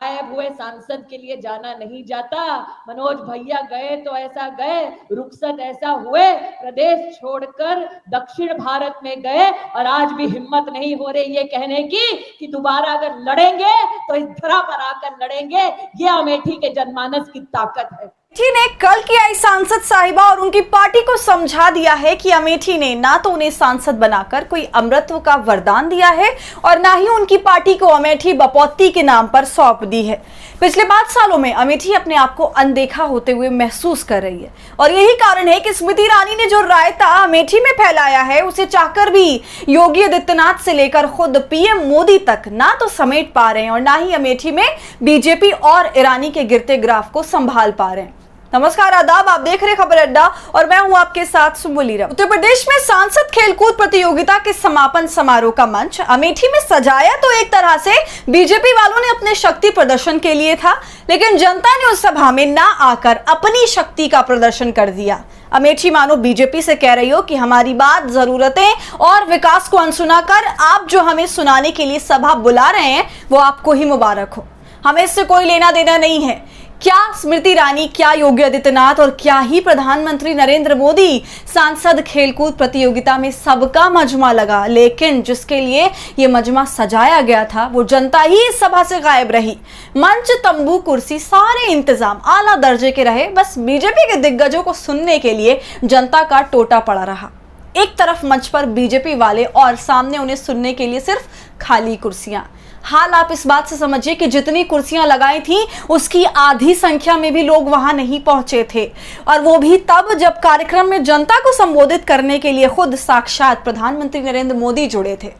गायब हुए सांसद के लिए जाना नहीं जाता। मनोज भैया गए तो ऐसा गए, रुखसत ऐसा हुए, प्रदेश छोड़कर दक्षिण भारत में गए और आज भी हिम्मत नहीं हो रही ये कहने की कि दोबारा अगर लड़ेंगे तो इस धरा पर आकर लड़ेंगे। ये अमेठी के जनमानस की ताकत है। अमेठी ने कल की आई सांसद साहिबा और उनकी पार्टी को समझा दिया है कि अमेठी ने ना तो उन्हें सांसद बनाकर कोई अमृतत्व का वरदान दिया है और ना ही उनकी पार्टी को अमेठी बपौती के नाम पर सौंप दी है। पिछले 5 सालों में अमेठी अपने आप को अनदेखा होते हुए महसूस कर रही है और यही कारण है कि स्मृति ईरानी ने जो रायता अमेठी में फैलाया है उसे चाहकर भी योगी आदित्यनाथ से लेकर खुद पीएम मोदी तक ना तो समेट पा रहे हैं और ना ही अमेठी में बीजेपी और ईरानी के गिरते ग्राफ को संभाल पा रहे हैं। नमस्कार, आदाब, आप देख रहे खबर अड्डा और मैं हूं आपके साथ सुम्बुली राव। उत्तर प्रदेश में सांसद खेलकूद प्रतियोगिता के समापन समारोह का मंच अमेठी में सजाया तो एक तरह से बीजेपी वालों ने अपने शक्ति प्रदर्शन के लिए था, लेकिन जनता ने उस सभा में ना आकर अपनी शक्ति का प्रदर्शन कर दिया। अमेठी मानो बीजेपी से कह रही हो कि हमारी बात, जरूरतें और विकास को अनसुना कर आप जो हमें सुनाने के लिए सभा बुला रहे हैं वो आपको ही मुबारक हो, हमें इससे कोई लेना देना नहीं है। क्या स्मृति ईरानी, क्या योगी आदित्यनाथ और क्या ही प्रधानमंत्री नरेंद्र मोदी सांसद खेलकूद प्रतियोगिता में सबका मजमा लगा, लेकिन जिसके लिए ये मजमा सजाया गया था वो जनता ही इस सभा से गायब रही। मंच, तंबू, कुर्सी, सारे इंतजाम आला दर्जे के रहे, बस बीजेपी के दिग्गजों को सुनने के लिए जनता का टोटा पड़ा रहा। एक तरफ मंच पर बीजेपी वाले और सामने उन्हें सुनने के लिए सिर्फ खाली कुर्सियां। हाल आप इस बात से समझिए कि जितनी कुर्सियां लगाई थी उसकी आधी संख्या में भी लोग वहां नहीं पहुंचे थे, और वो भी तब जब कार्यक्रम में जनता को संबोधित करने के लिए खुद साक्षात प्रधानमंत्री नरेंद्र मोदी जुड़े थे।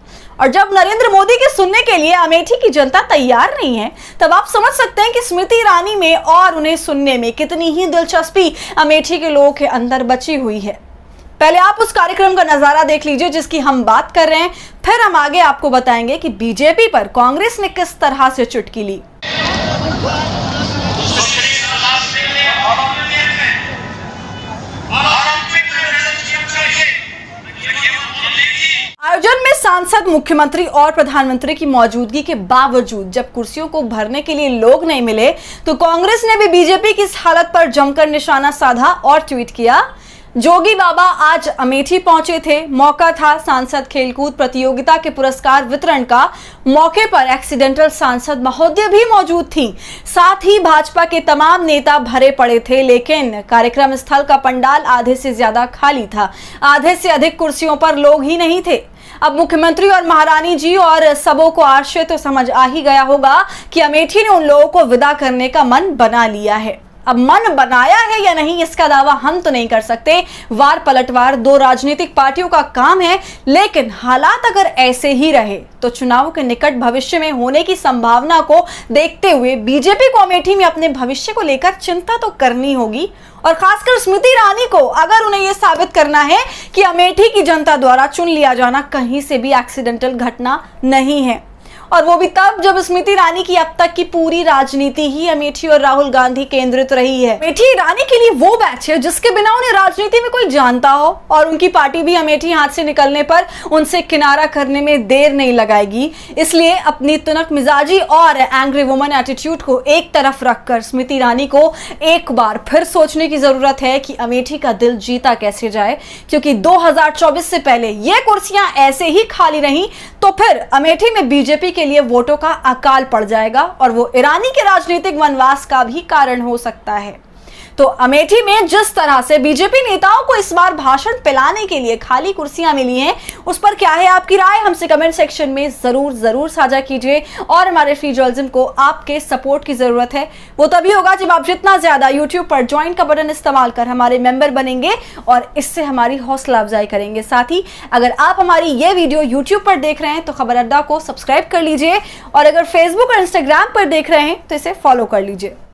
और जब नरेंद्र मोदी के सुनने के लिए अमेठी की जनता तैयार नहीं है, तब आप समझ सकते हैं कि स्मृति ईरानी में और उन्हें सुनने में कितनी ही दिलचस्पी अमेठी के लोगों के अंदर बची हुई है। पहले आप उस कार्यक्रम का नजारा देख लीजिए जिसकी हम बात कर रहे हैं, फिर हम आगे आपको बताएंगे कि बीजेपी पर कांग्रेस ने किस तरह से चुटकी ली। आयोजन में सांसद, मुख्यमंत्री और प्रधानमंत्री की मौजूदगी के बावजूद जब कुर्सियों को भरने के लिए लोग नहीं मिले तो कांग्रेस ने भी बीजेपी की इस हालत पर जमकर निशाना साधा और ट्वीट किया। जोगी बाबा आज अमेठी पहुंचे थे, मौका था सांसद खेलकूद प्रतियोगिता के पुरस्कार वितरण का। मौके पर एक्सीडेंटल सांसद महोदय भी मौजूद थी, साथ ही भाजपा के तमाम नेता भरे पड़े थे, लेकिन कार्यक्रम स्थल का पंडाल आधे से ज्यादा खाली था, आधे से अधिक कुर्सियों पर लोग ही नहीं थे। अब मुख्यमंत्री और महारानी जी और सबों को आश्चर्य तो समझ आ ही गया होगा कि अमेठी ने उन लोगों को विदा करने का मन बना लिया है। अब मन बनाया है या नहीं इसका दावा हम तो नहीं कर सकते, वार पलटवार दो राजनीतिक पार्टियों का काम है, लेकिन हालात अगर ऐसे ही रहे तो चुनाव के निकट भविष्य में होने की संभावना को देखते हुए बीजेपी को अमेठी में अपने भविष्य को लेकर चिंता तो करनी होगी। और खासकर स्मृति ईरानी को अगर उन्हें यह साबित करना है कि अमेठी की जनता द्वारा चुन लिया जाना कहीं से भी एक्सीडेंटल घटना नहीं है, और वो भी तब जब स्मृति ईरानी की अब तक की पूरी राजनीति ही अमेठी और राहुल गांधी केंद्रित रही है। अमेठी ईरानी के लिए वो बैच है जिसके बिना उन्हें राजनीति में कोई जानता हो, और उनकी पार्टी भी अमेठी हाथ से निकलने पर उनसे किनारा करने में देर नहीं लगाएगी। इसलिए अपनी तुनक मिजाजी और एंग्री वुमन एटीट्यूड को एक तरफ रखकर स्मृति ईरानी को एक बार फिर सोचने की जरूरत है कि अमेठी का दिल जीता कैसे जाए, क्योंकि 2024 से पहले ये कुर्सियां ऐसे ही खाली रही तो फिर अमेठी में बीजेपी के लिए वोटों का अकाल पड़ जाएगा और वो ईरानी के राजनीतिक वनवास का भी कारण हो सकता है। तो अमेठी में जिस तरह से बीजेपी नेताओं को इस बार भाषण पिलाने के लिए खाली कुर्सियां मिली हैं, उस पर क्या है आपकी राय, हमसे कमेंट सेक्शन में जरूर साझा कीजिए। और हमारे फ्री जर्नलिज्म को आपके सपोर्ट की जरूरत है, वो तभी होगा जब आप जितना ज्यादा यूट्यूब पर ज्वाइन का बटन इस्तेमाल कर हमारे मेंबर बनेंगे और इससे हमारी हौसला अफजाई करेंगे। साथ ही अगर आप हमारी ये वीडियो यूट्यूब पर देख रहे हैं तो खबर अड्डा को सब्सक्राइब कर लीजिए, और अगर फेसबुक और इंस्टाग्राम पर देख रहे हैं तो इसे फॉलो कर लीजिए।